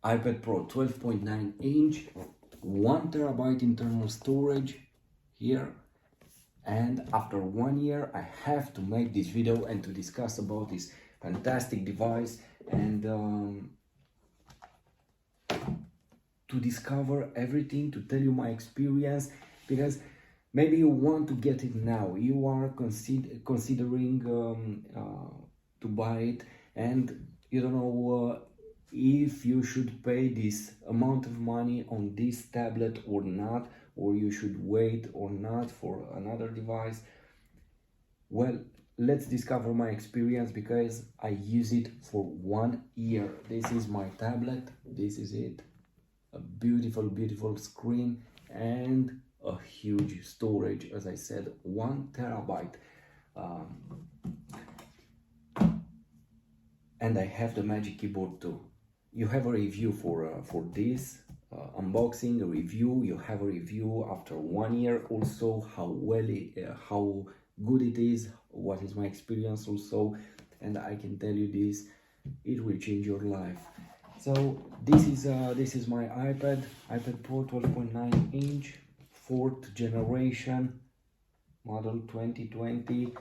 iPad Pro 12.9 inch, 1 terabyte internal storage here. And after 1 year, I have to make this video and to discuss about this fantastic device and to discover everything, to tell you my experience, because maybe you want to get it now, you are considering to buy it, and you don't know if you should pay this amount of money on this tablet or not, or you should wait or not for another device. Well, let's discover my experience, because I use it for 1 year. This is my tablet, this is it, a beautiful screen and a huge storage, as I said, 1 terabyte. And I have the Magic Keyboard too. You have a review for this unboxing, a review. You have a review after 1 year also, how good it is, what is my experience also, and I can tell you this, it will change your life. So this is my iPad Pro 12.9 inch, 4th generation, model 2020,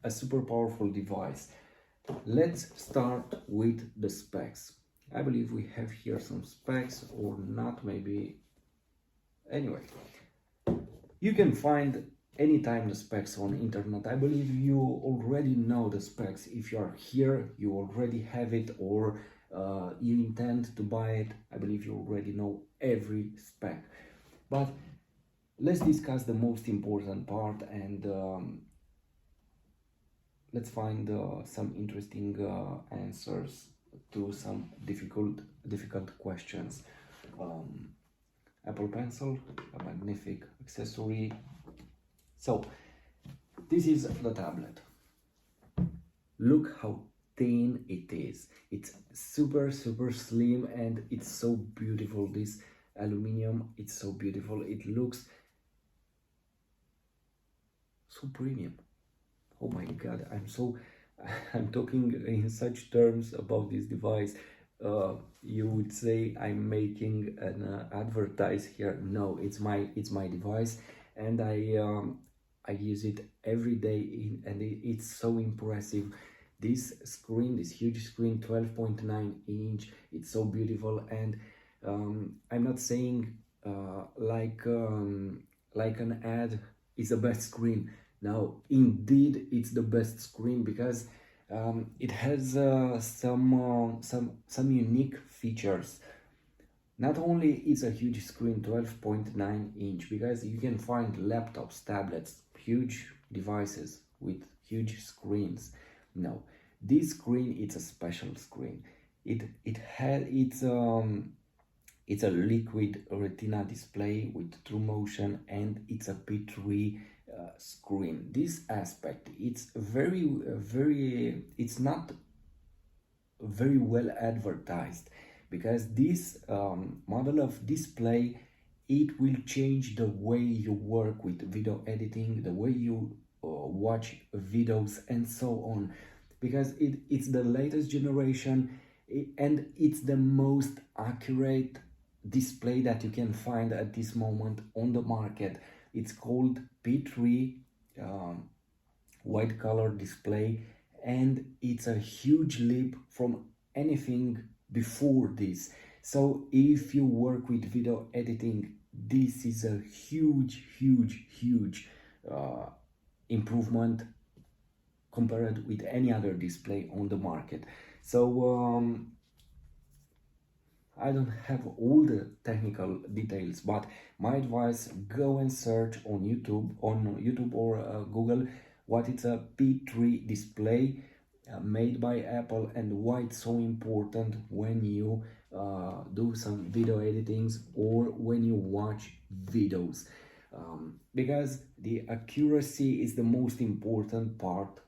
a super powerful device. Let's start with the specs. I believe we have here some specs, or not, maybe. Anyway, you can find anytime the specs on internet. I believe you already know the specs. If you are here, you already have it, or you intend to buy it. I believe you already know every spec. But let's discuss the most important part, and let's find some interesting answers to some difficult questions. Apple Pencil, a magnificent accessory. So this is the tablet. Look how thin it is. It's super slim, and it's so beautiful. This aluminum, it's so beautiful. It looks so premium. Oh my god, I'm talking in such terms about this device. You would say I'm making an advertise here. No, it's my device, and I use it every day, and it's so impressive. This screen, this huge screen, 12.9 inch, it's so beautiful. And I'm not saying like an ad is the best screen. Now, indeed, it's the best screen, because it has some unique features. Not only is a huge screen, 12.9 inch, because you can find laptops, tablets, huge devices with huge screens. No, this screen, it's a special screen. It's a liquid retina display with true motion, and it's a P3 screen. This aspect, it's it's not very well advertised, because this model of display, it will change the way you work with video editing, the way you watch videos, and so on, because it's the latest generation, and it's the most accurate display that you can find at this moment on the market. It's called P3 white color display, and it's a huge leap from anything before this. So if you work with video editing, this is a huge improvement compared with any other display on the market. So I don't have all the technical details, but my advice, go and search on YouTube or Google what is a P3 display made by Apple, and why it's so important when you do some video editings or when you watch videos, because the accuracy is the most important part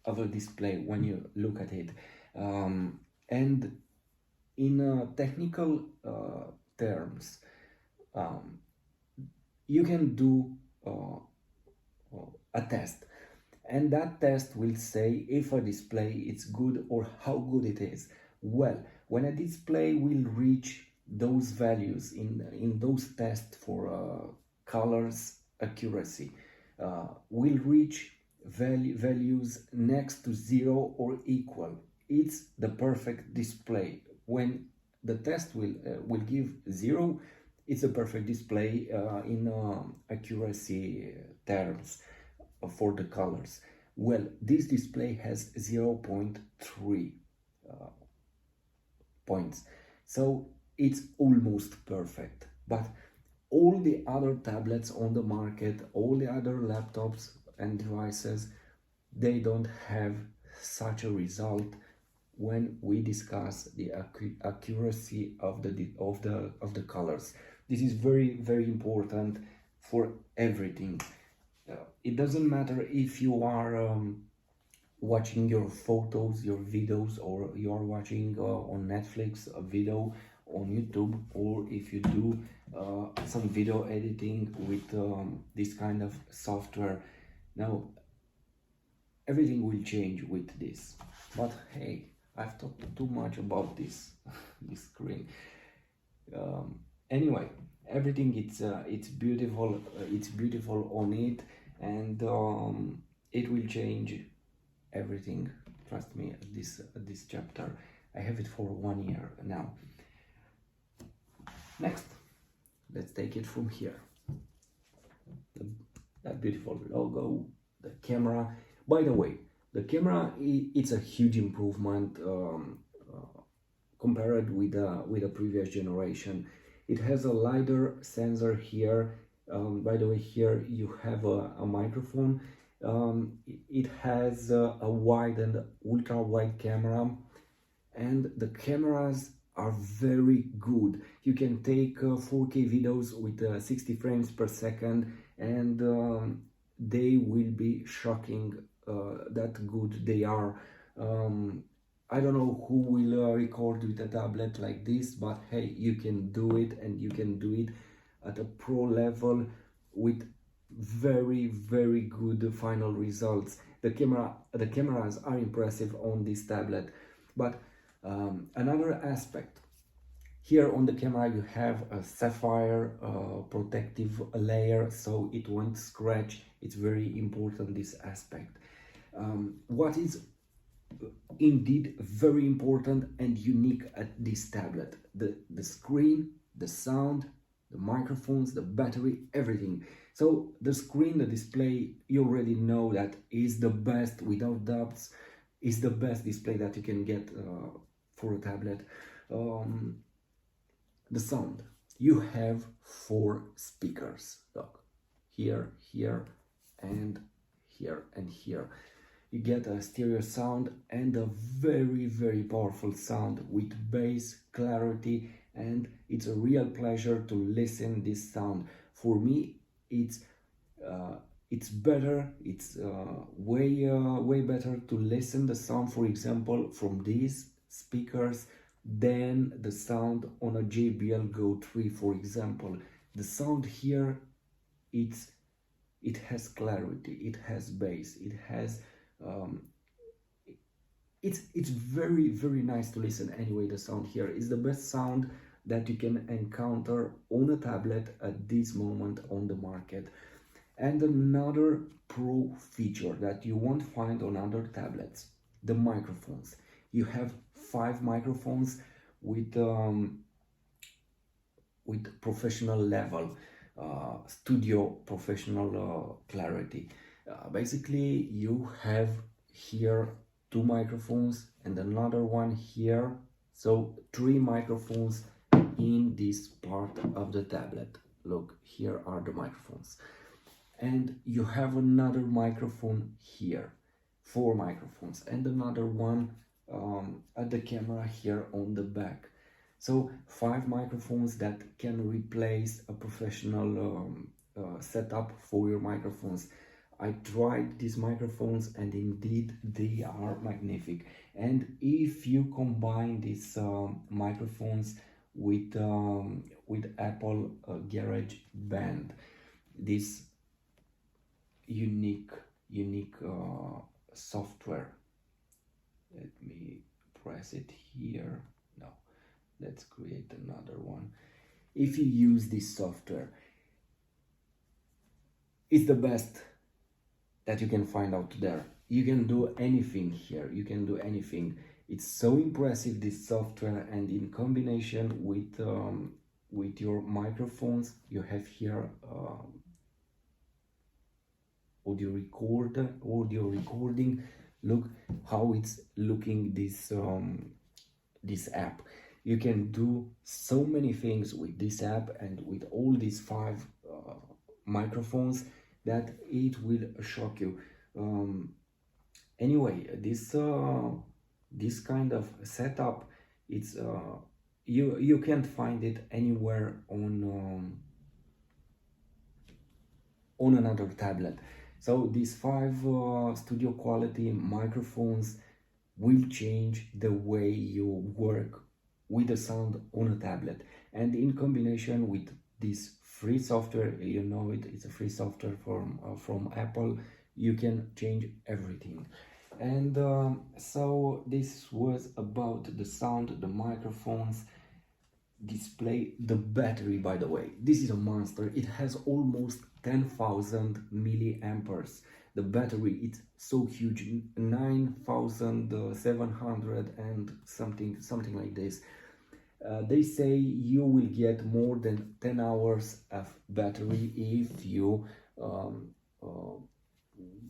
of a display when you look at it. And in technical terms, you can do a test, and that test will say if a display is good or how good it is. Well, when a display will reach those values in those tests for colors accuracy will reach values next to 0 or equal. It's the perfect display. When the test will give 0, it's a perfect display in accuracy terms for the colors. Well, this display has 0.3 points, so it's almost perfect. But all the other tablets on the market, all the other laptops and devices, they don't have such a result when we discuss the accuracy of the colors. This is very important for everything. It doesn't matter if you are watching your photos, your videos, or you are watching on Netflix a video on YouTube, or if you do some video editing with this kind of software. Now everything will change with this. But hey, I've talked too much about this this screen. Anyway, everything it's beautiful. It's beautiful on it, and it will change everything. Trust me. This chapter, I have it for 1 year now. Next, let's take it from here. That beautiful logo, the camera. By the way, the camera, it's a huge improvement compared with the previous generation. It has a LiDAR sensor here. By the way, here you have a microphone. It has a wide and ultra wide camera, and the cameras are very good. You can take 4K videos with 60 frames per second, and they will be shocking that good they are. I don't know who will record with a tablet like this, but hey, you can do it, and you can do it at a pro level with very good final results. The cameras are impressive on this tablet. But another aspect, here on the camera you have a sapphire protective layer, so it won't scratch. It's very important, this aspect. What is indeed very important and unique at this tablet: the screen, the sound, the microphones, the battery, everything. So the screen, the display, you already know that is the best, without doubts, is the best display that you can get for a tablet. The sound, you have 4 speakers. Look, here, and here, and here. You get a stereo sound and a very powerful sound with bass, clarity, and it's a real pleasure to listen this sound. For me, it's better. It's way better to listen the sound, for example, from these speakers than the sound on a JBL Go 3, for example. The sound here, it has clarity, it has bass, it has it's very nice to listen. Anyway, the sound here is the best sound that you can encounter on a tablet at this moment on the market. And another pro feature that you won't find on other tablets, the microphones. You have 5 microphones with professional level, studio professional clarity. Basically, you have here 2 microphones and another one here, so 3 microphones in this part of the tablet. Look, here are the microphones, and you have another microphone here, 4 microphones, and another one at the camera here on the back. So 5 microphones that can replace a professional setup for your microphones. I tried these microphones and indeed they are magnific. And if you combine these microphones with Apple GarageBand, this unique software. Let me press it here. No, let's create another one. If you use this software, it's the best that you can find out there. You can do anything here, you can do anything. It's so impressive, this software, and in combination with your microphones, you have here audio recording. Look how it's looking, this app. You can do so many things with this app and with all these 5 microphones that it will shock you. Anyway, this kind of setup, it's you can't find it anywhere on another tablet. So these 5 studio quality microphones will change the way you work with the sound on a tablet, and in combination with this free software, you know it, it's a free software from Apple, you can change everything. And so this was about the sound, the microphones, display. The battery, by the way, this is a monster. It has almost 10,000 milliamperes. The battery, it's so huge, 9,700 and something like this. They say you will get more than 10 hours of battery if you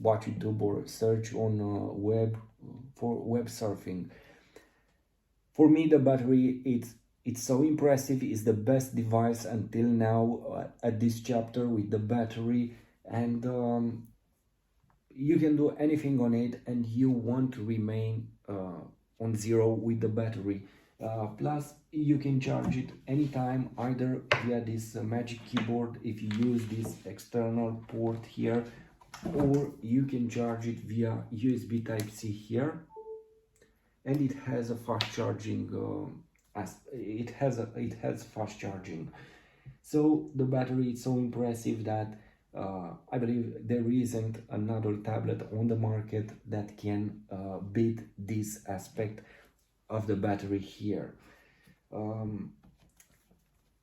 watch YouTube or search on web for web surfing. For me, the battery, it's so impressive. It's the best device until now at this chapter with the battery, and you can do anything on it and you won't remain on zero with the battery. Plus, you can charge it anytime, either via this magic keyboard if you use this external port here, or you can charge it via USB Type-C here, and it has a fast charging. It has fast charging. So the battery is so impressive that I believe there isn't another tablet on the market that can beat this aspect of the battery here.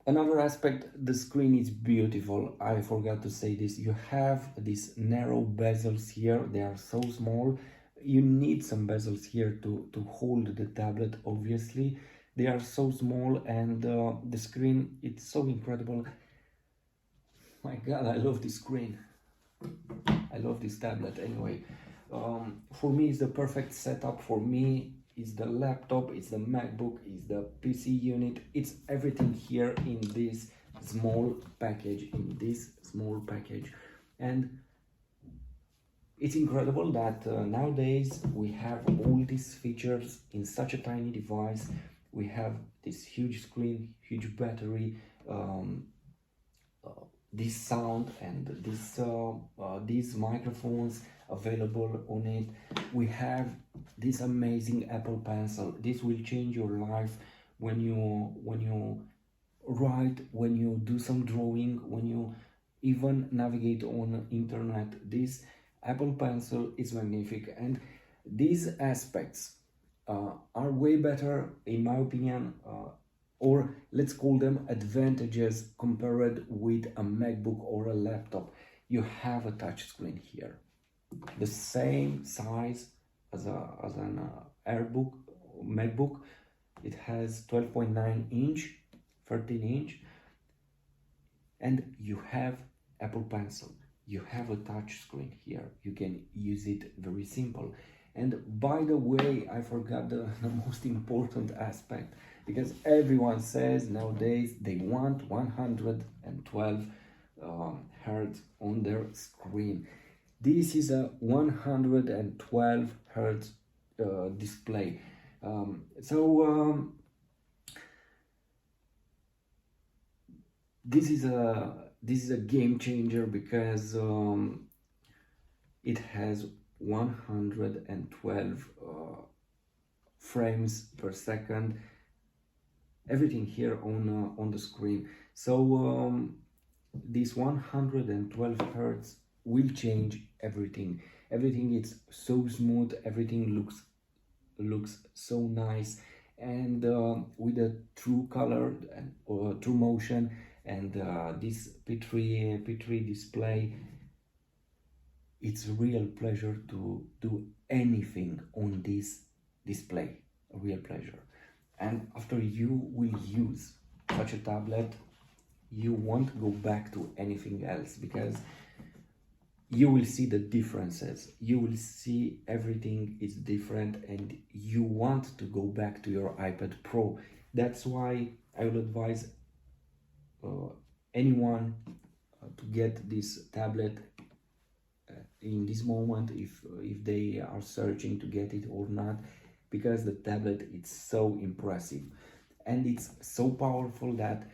Another aspect, the screen is beautiful. I forgot to say this. You have these narrow bezels here. They are so small. You need some bezels here to hold the tablet, obviously. They are so small, and the screen, it's so incredible. My God, I love this screen. I love this tablet anyway. For me, it's the perfect setup. For me, it's the laptop, it's the MacBook, it's the PC unit. It's everything here in this small package, And it's incredible that nowadays we have all these features in such a tiny device. We have this huge screen, huge battery, this sound, and these microphones available on it. We have this amazing Apple Pencil. This will change your life when you write, when you do some drawing, when you even navigate on internet. This Apple Pencil is magnificent, and these aspects are way better, in my opinion, or let's call them advantages compared with a MacBook or a laptop. You have a touch screen here, the same size as an MacBook. It has 12.9 inch, 13 inch, and you have Apple Pencil. You have a touch screen here. You can use it very simple. And by the way, I forgot the most important aspect, because everyone says nowadays they want 112 hertz on their screen. This is a 112 hertz display. This is a game changer, because it has 112 frames per second. Everything here on the screen. So this 112 hertz will change everything. Everything is so smooth. Everything looks so nice, and with a true color and true motion, and this P3 display. It's a real pleasure to do anything on this display, a real pleasure. And after you will use such a tablet, you won't go back to anything else, because you will see the differences, you will see everything is different, and you want to go back to your iPad Pro. That's why I will advise anyone to get this tablet in this moment, if they are searching to get it or not, because the tablet is so impressive and it's so powerful that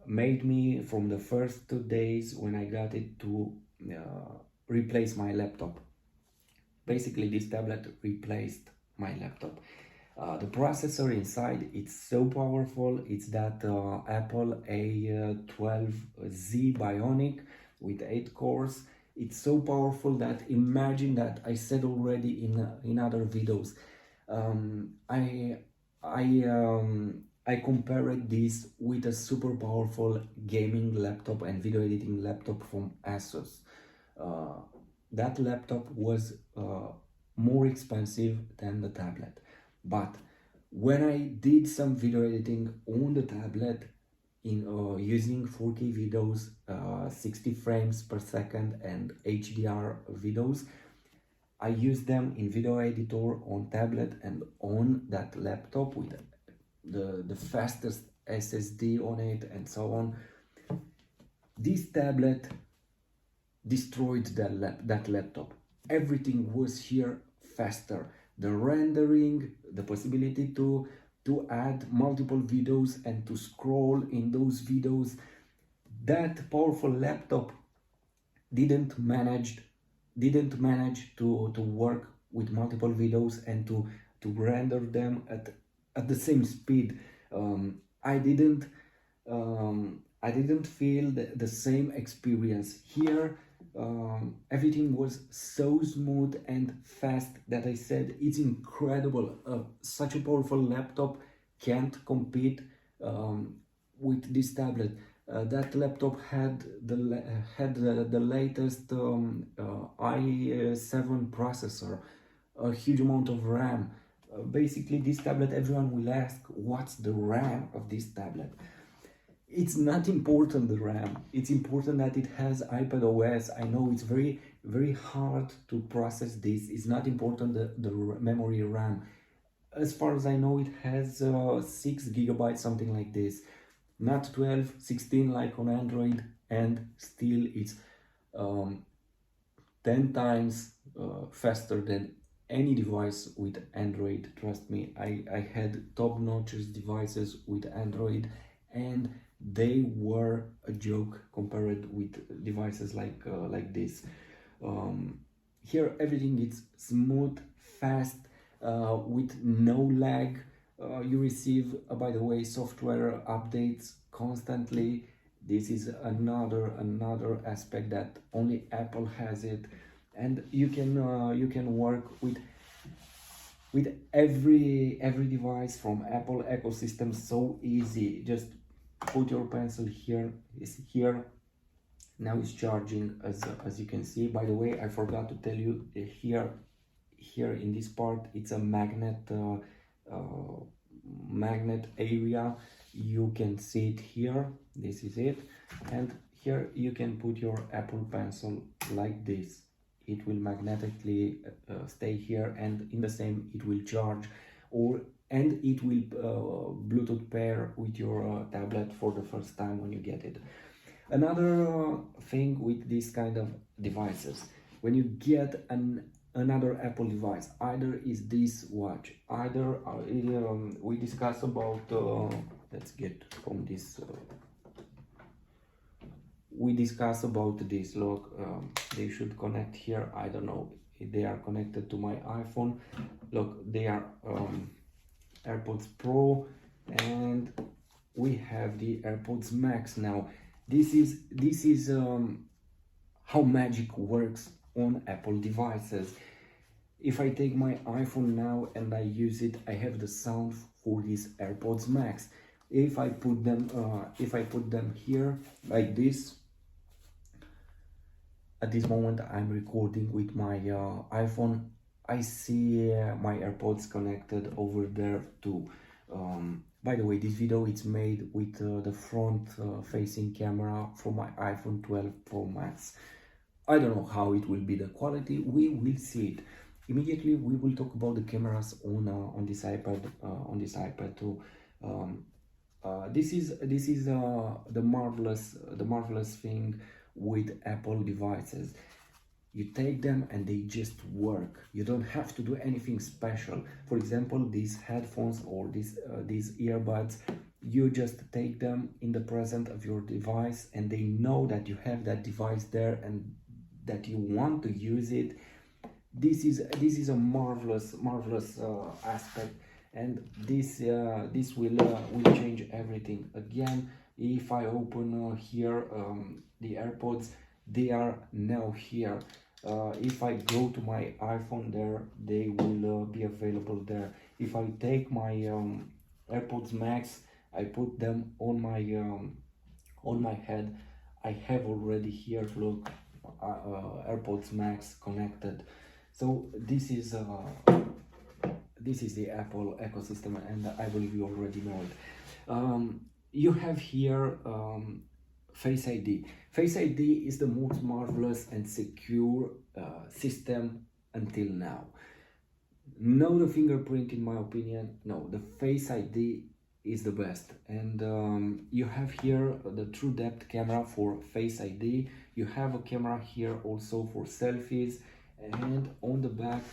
made me, from the first 2 days when I got it, to replace my laptop. Basically, this tablet replaced my laptop. The processor inside, it's so powerful. It's that Apple A12Z Bionic with 8 cores. It's so powerful that, imagine that I said already in other videos, I compared this with a super powerful gaming laptop and video editing laptop from Asus. That laptop was more expensive than the tablet, but when I did some video editing on the tablet, in using 4K videos, 60 frames per second and HDR videos, I use them in video editor on tablet and on that laptop with the fastest SSD on it and so on. This tablet destroyed that laptop. Everything was here faster. The rendering, the possibility to add multiple videos and to scroll in those videos. That powerful laptop didn't manage to work with multiple videos and to render them at the same speed. I didn't feel the same experience here. Everything was so smooth and fast that I said it's incredible. Such a powerful laptop can't compete with this tablet. That laptop had the latest i7 processor, a huge amount of RAM. Basically, this tablet, everyone will ask, what's the RAM of this tablet? It's not important, the RAM. It's important that it has iPad OS. I know it's very, very hard to process this. It's not important the memory RAM. As far as I know, it has 6 GB, something like this. Not 12, 16 like on Android, and still it's 10 times faster than any device with Android. Trust me, I had top-notch devices with Android, and they were a joke compared with devices like this. Here everything is smooth, fast, with no lag. You receive, by the way, software updates constantly. This is another aspect that only Apple has it, and you can work with every device from Apple ecosystem so easy. Just put your pencil here, is here. Now it's charging, as you can see. By the way, I forgot to tell you, here in this part, it's a magnet area. You can see it here. This is it, and here you can put your Apple Pencil like this. It will magnetically stay here, and in the same it will charge, and it will Bluetooth pair with your tablet for the first time when you get it. Another thing with this kind of devices, when you get another Apple device, either is this watch, either we discuss about let's get from this. We discuss about this. Look, they should connect here. I don't know if they are connected to my iPhone. Look, they are Airpods Pro, and we have the Airpods Max now. This is how magic works on Apple devices. If I take my iPhone now and I use it, I have the sound for these AirPods Max. If I put them here like this, at this moment I'm recording with my iPhone, I see my AirPods connected over there too. By the way, this video is made with the front facing camera from my iPhone 12 Pro Max. I don't know how it will be the quality, we will see it. Immediately we will talk about the cameras on this iPad too. This is the marvelous thing with Apple devices. You take them and they just work. You don't have to do anything special. For example, these headphones or these earbuds, you just take them in the presence of your device and they know that you have that device there and that you want to use it. This is a marvelous aspect, and this will change everything. Again, if I open here the AirPods, they are now here. If I go to my iPhone there, they will be available there. If I take my AirPods Max, I put them on my head, I have already here, look, AirPods Max connected. So this is the Apple ecosystem, and I believe you already know it. You have here Face ID. Face ID is the most marvelous and secure system until now. No, the fingerprint, in my opinion, no, the Face ID is the best. And you have here the true depth camera for Face ID. You have a camera here also for selfies, and on the back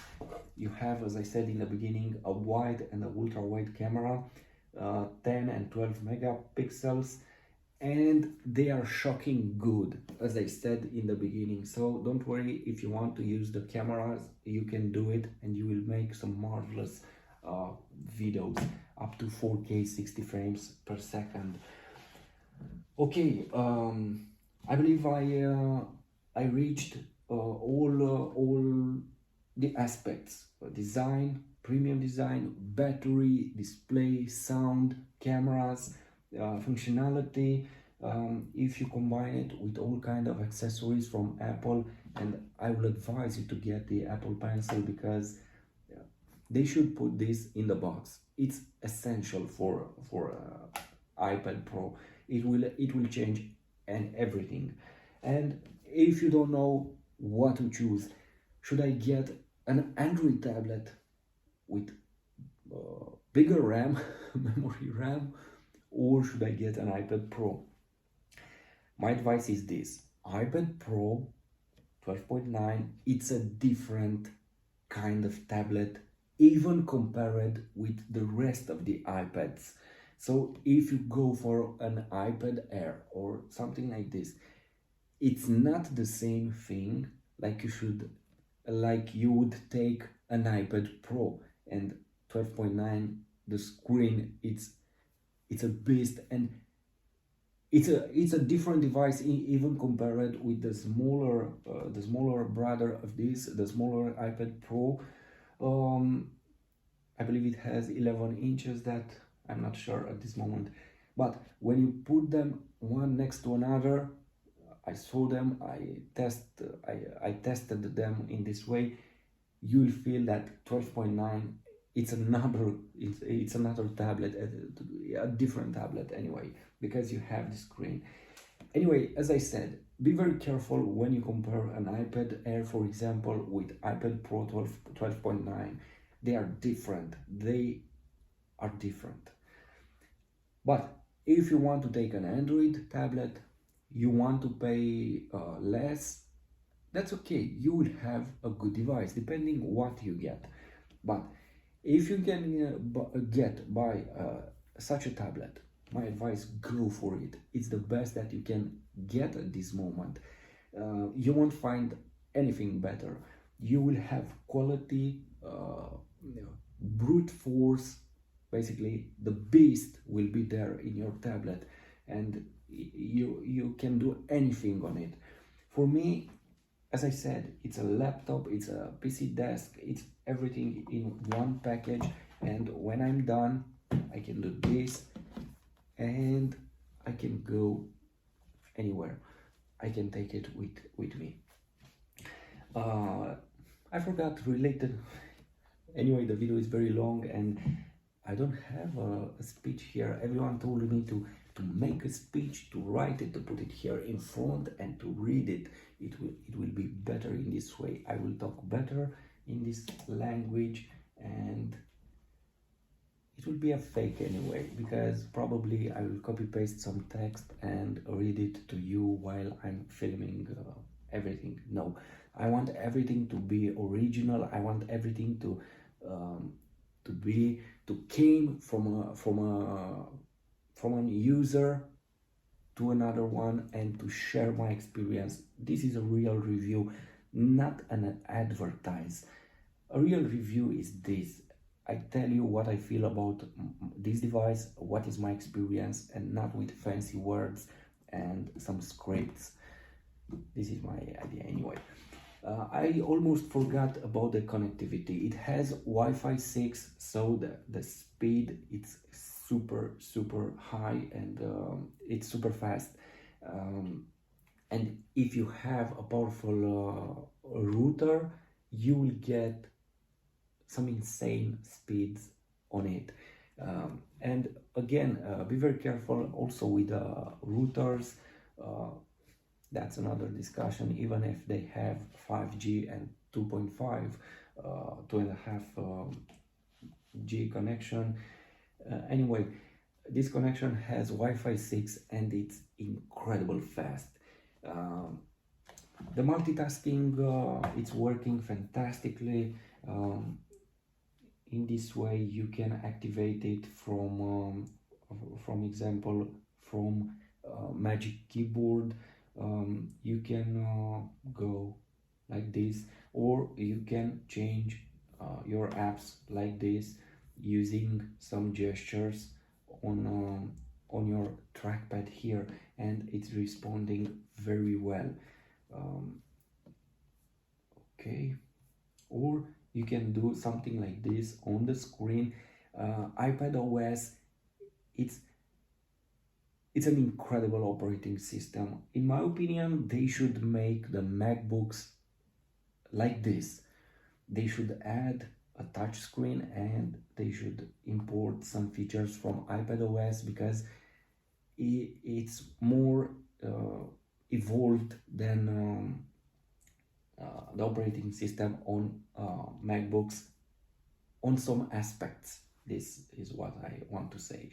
you have, as I said in the beginning, a wide and a ultra wide camera, 10 and 12 megapixels, and they are shocking good, as I said in the beginning. So don't worry, if you want to use the cameras, you can do it and you will make some marvelous videos up to 4K 60 frames per second. Okay, I believe I reached all the aspects: design, premium design, battery, display, sound, cameras, functionality. If you combine it with all kind of accessories from Apple, and I will advise you to get the Apple Pencil, because they should put this in the box. It's essential for iPad Pro. It will change and everything. And if you don't know what to choose, should I get an Android tablet with bigger RAM, memory RAM, or should I get an iPad Pro? My advice is this: iPad Pro 12.9, it's a different kind of tablet, even compared with the rest of the iPads. So if you go for an iPad Air or something like this, it's not the same thing like you would take an iPad Pro. And 12.9, the screen, it's a beast, and it's a different device, even compared with the smaller brother of this, the smaller iPad Pro. I believe it has 11 inches, that I'm not sure at this moment. But when you put them one next to another, I saw them, I tested them in this way, you'll feel that 12.9, it's another tablet, a different tablet anyway, because you have the screen. Anyway, as I said, be very careful when you compare an iPad Air, for example, with iPad Pro 12.9. They are different. But if you want to take an Android tablet, you want to pay less, that's okay. You will have a good device, depending what you get. But if you can buy such a tablet, my advice, go for it. It's the best that you can get at this moment. You won't find anything better. You will have quality, brute force. Basically, the beast will be there in your tablet, and you can do anything on it. For me, as I said, it's a laptop, it's a PC desk, it's everything in one package. And when I'm done, I can do this and I can go anywhere. I can take it with me. I forgot related. Anyway, the video is very long and I don't have a speech here. Everyone told me to make a speech, to write it, to put it here in front and to read it. It will be better in this way. I will talk better in this language and it will be a fake anyway, because probably I will copy paste some text and read it to you while I'm filming everything. No, I want everything to be original. I want everything to came from a user to another one and to share my experience. This is a real review, not an advertise. A real review is this. I tell you what I feel about this device, what is my experience, and not with fancy words and some scripts. This is my idea anyway. I almost forgot about the connectivity. It has Wi-Fi 6, so the speed it's super high and it's super fast. And if you have a powerful router, you will get some insane speeds on it. And again, be very careful also with routers. That's another discussion. Even if they have 5G and 2.5, 2.5 G connection. Anyway, this connection has Wi-Fi 6 and it's incredible fast. The multitasking, it's working fantastically. In this way, you can activate it from example, from Magic Keyboard. You can go like this, or you can change your apps like this using some gestures on your trackpad here, and it's responding very well. Okay, or you can do something like this on the screen. iPad OS, it's an incredible operating system. In my opinion, they should make the MacBooks like this. They should add a touch screen and they should import some features from iPad OS, because it's more evolved than the operating system on MacBooks on some aspects. This is what I want to say.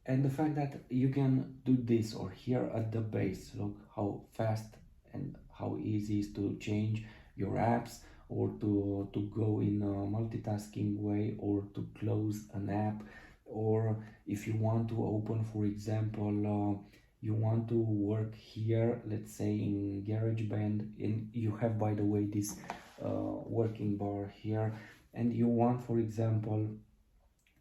And the fact that you can do this, or here at the base, look how fast and how easy it is to change your apps, or to go in a multitasking way, or to close an app, or if you want to open, for example, you want to work here, let's say in GarageBand, you have, by the way, this working bar here, and you want, for example,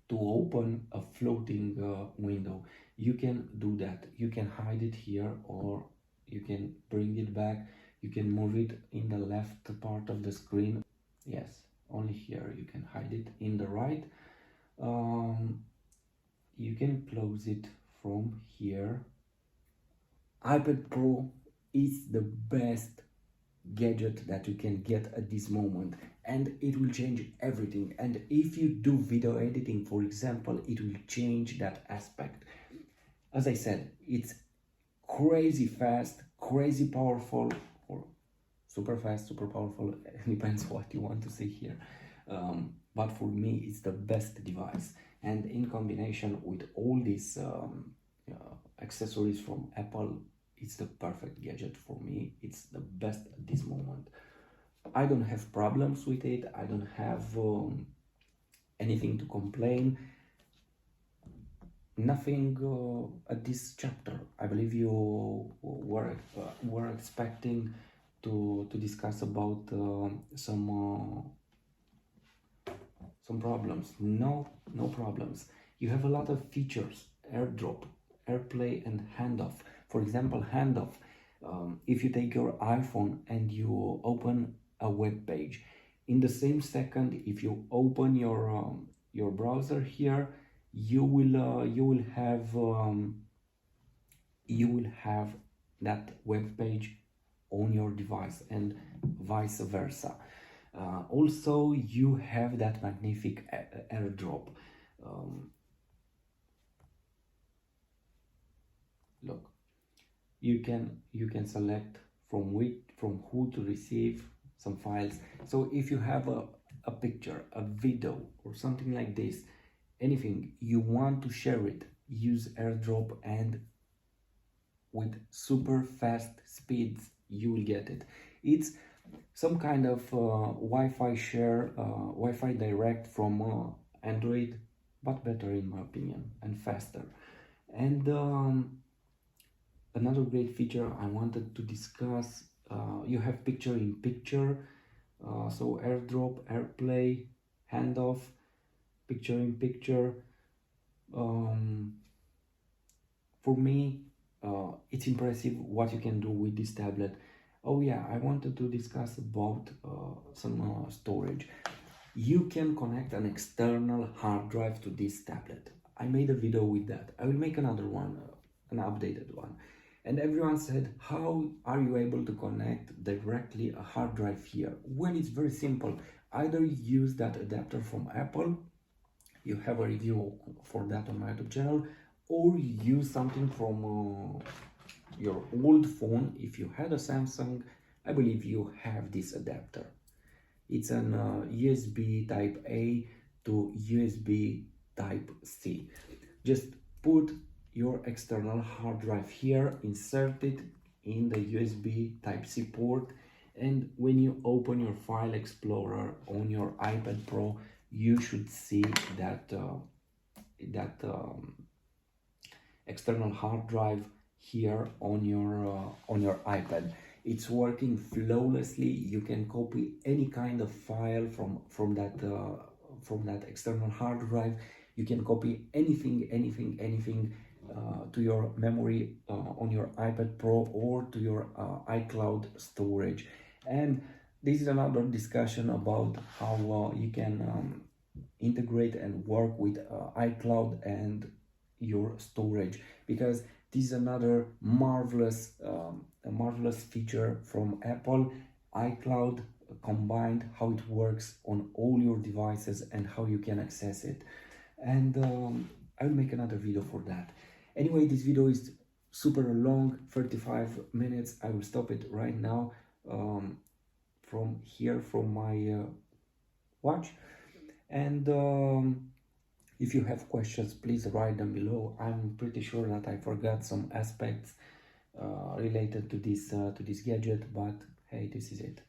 to open a floating window, you can do that. You can hide it here, or you can bring it back. You can move it in the left part of the screen. Yes, only here you can hide it. In the right, you can close it from here. iPad Pro is the best gadget that you can get at this moment, and it will change everything. And if you do video editing, for example, it will change that aspect. As I said, it's crazy fast, crazy powerful, or super fast, super powerful, depends what you want to say here. But for me, it's the best device, and in combination with all these accessories from Apple, it's the perfect gadget for me. It's the best at this moment. I don't have problems with it. I don't have anything to complain. Nothing at this chapter. I believe you were expecting to discuss about some problems. No problems. You have a lot of features: Airdrop, Airplay, and Handoff. For example, Handoff, If you take your iPhone and you open a web page, in the same second, if you open your browser here, you will have that web page on your device, and vice versa. Also, you have that magnific airdrop. Look, you can select from who to receive some files. So if you have a picture, a video, or something like this, anything you want to share it, use airdrop, and with super fast speeds you will get it. It's some kind of Wi-Fi share, Wi-Fi direct from Android, but better in my opinion, and faster. And another great feature I wanted to discuss, you have picture in picture, so airdrop, Airplay, Handoff, picture in picture. For me, it's impressive what you can do with this tablet. Oh yeah, I wanted to discuss about some storage. You can connect an external hard drive to this tablet. I made a video with that. I will make another one, an updated one. And everyone said, how are you able to connect directly a hard drive here? Well, it's very simple. Either use that adapter from Apple, you have a review for that on my YouTube channel, or use something from your old phone. If you had a Samsung, I believe you have this adapter. It's an USB type A to USB type C. Just put your external hard drive here, insert it in the USB type C port, and when you open your file explorer on your iPad Pro, you should see that external hard drive here on your iPad. It's working flawlessly. You can copy any kind of file from that external hard drive. You can copy anything to your memory on your iPad Pro or to your iCloud storage. And this is another discussion about how you can integrate and work with iCloud and your storage, because this is another marvelous feature from Apple. iCloud combined, how it works on all your devices and how you can access it. And I will make another video for that. Anyway, this video is super long, 35 minutes. I will stop it right now from here, from my watch. And if you have questions, please write them below. I'm pretty sure that I forgot some aspects related to this gadget, but hey, this is it.